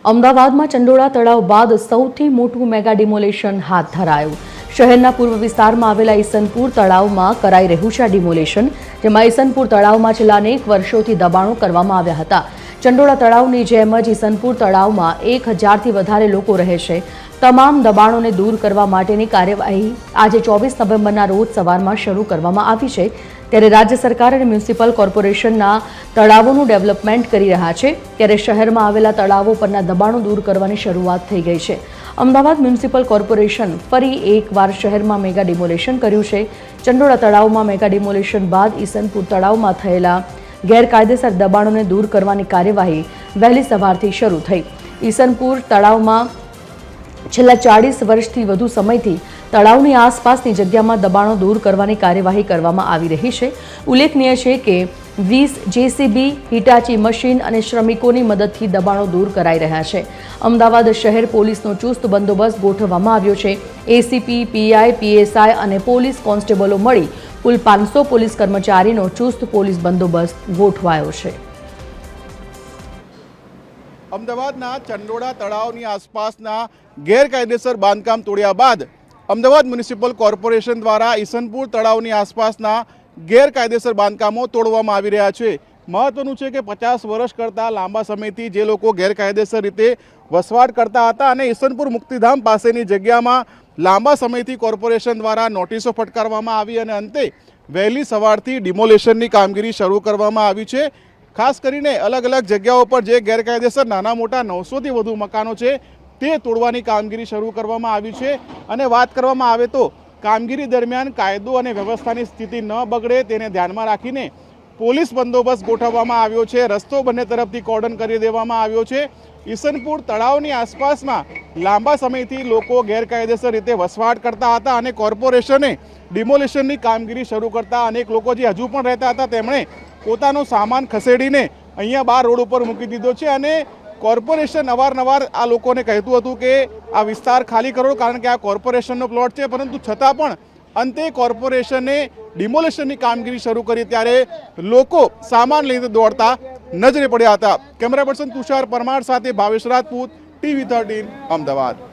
અમદાવાદમાં ચંડોળા તળાવ બાદ સૌથી મોટું મેગા ડિમોલેશન હાથ ધરાયું। શહેરના પૂર્વ વિસ્તારમાં આવેલા ઈસનપુર તળાવમાં કરાઈ રહ્યું છે ડિમોલેશન, જેમાં ઈસનપુર તળાવમાં છેલ્લા અનેક વર્ષોથી દબાણો કરવામાં આવ્યા હતા। ચંડોળા તળાવની જેમ જ ઈસનપુર તળાવમાં 1000થી વધારે લોકો રહે છે। તમામ દબાણોને દૂર કરવા માટેની કાર્યવાહી આજે 24 નવેમ્બરના રોજ સવારમાં શરૂ કરવામાં આવી છે। ત્યારે રાજ્ય સરકાર અને મ્યુનિસિપલ કોર્પોરેશનના તળાવોનું ડેવલપમેન્ટ કરી રહ્યા છે, ત્યારે શહેરમાં આવેલા તળાવો પરના દબાણો દૂર કરવાની શરૂઆત થઈ ગઈ છે। અમદાવાદ મ્યુનિસિપલ કોર્પોરેશન ફરી એકવાર શહેરમાં મેગા ડિમોલેશન કર્યું છે। ચંડોળા તળાવમાં મેગા ડિમોલેશન બાદ ઈસનપુર તળાવમાં થયેલા ગેરકાયદેસર દબાણોને દૂર કરવાની કાર્યવાહી વહેલી સવારથી શરૂ થઈ। ઈસનપુર તળાવમાં છેલ્લા 40 વર્ષથી વધુ સમયથી તળાવની આસપાસની જગ્યામાં દબાણો દૂર કરવાની કાર્યવાહી કરવામાં આવી રહી છે। ઉલ્લેખનીય છે કે 20 જેસીબી, હિટાચી મશીન અને શ્રમિકોની મદદથી દબાણો દૂર કરાઈ રહ્યા છે। અમદાવાદ શહેર પોલીસનો ચુસ્ત બંદોબસ્ત ગોઠવવામાં આવ્યો છે। એસીપી, પીઆઈ, પીએસઆઈ અને પોલીસ કોન્સ્ટેબલો મળી કુલ 500 પોલીસ કર્મચારીનો ચુસ્ત પોલીસ બંદોબસ્ત ગોઠવાયો છે। અમદાવાદના ચંડોળા તળાવની આસપાસના ગેરકાયદેસર બાંધકામ તોડ્યા બાદ અમદાવાદ મ્યુનિસિપલ કોર્પોરેશન દ્વારા ઈસનપુર તળાવની આસપાસના ગેરકાયદેસર બાંધકામો તોડવામાં આવી રહ્યા છે। મહત્વનું છે કે 50 વર્ષ કરતાં લાંબા સમયથી જે લોકો ગેરકાયદેસર રીતે વસવાટ કરતા હતા અને ઈસનપુર મુક્તિધામ પાસેની જગ્યામાં લાંબા સમયથી કોર્પોરેશન દ્વારા નોટિસો ફટકારવામાં આવી અને અંતે વહેલી સવારથી ડિમોલેશનની કામગીરી શરૂ કરવામાં આવી છે। ખાસ કરીને અલગ અલગ જગ્યાઓ પર જે ગેરકાયદેસર નાના મોટા 900થી વધુ મકાનો છે તે તોડવાની કામગીરી શરૂ કરવામાં આવી છે। અને વાત કરવામાં આવે તો કામગીરી દરમિયાન કાયદો અને વ્યવસ્થાની સ્થિતિ ન બગડે તેને ધ્યાનમાં રાખીને પોલીસ બંદોબસ્ત ગોઠવવામાં આવ્યો છે। રસ્તો બંને તરફથી કોર્ડન કરી દેવામાં આવ્યો છે। ઈસનપુર તળાવની આસપાસમાં લાંબા સમયથી લોકો ગેરકાયદેસર રીતે વસવાટ કરતા હતા અને કોર્પોરેશને ડિમોલેશનની કામગીરી શરૂ કરતા અનેક લોકો જે હજુ પણ રહેતા હતા તેમણે પોતાનો સામાન ખસેડીને અહીંયા બહાર રોડ ઉપર મૂકી દીધો છે અને કોર્પોરેશન અવારનવાર આ લોકોને કહેતું હતું કે આ વિસ્તાર ખાલી કરો કારણ કે આ કોર્પોરેશનનો પ્લોટ છે, પરંતુ છતાં પણ અંતે કોર્પોરેશને ડિમોલેશનની કામગીરી શરૂ કરી ત્યારે લોકો સામાન લઈને દોડતા નજરે પડ્યા હતા। કેમેરા પર્સન તુષાર પરમાર સાથે ભાવેશ રાજપૂત, TV13 અમદાવાદ।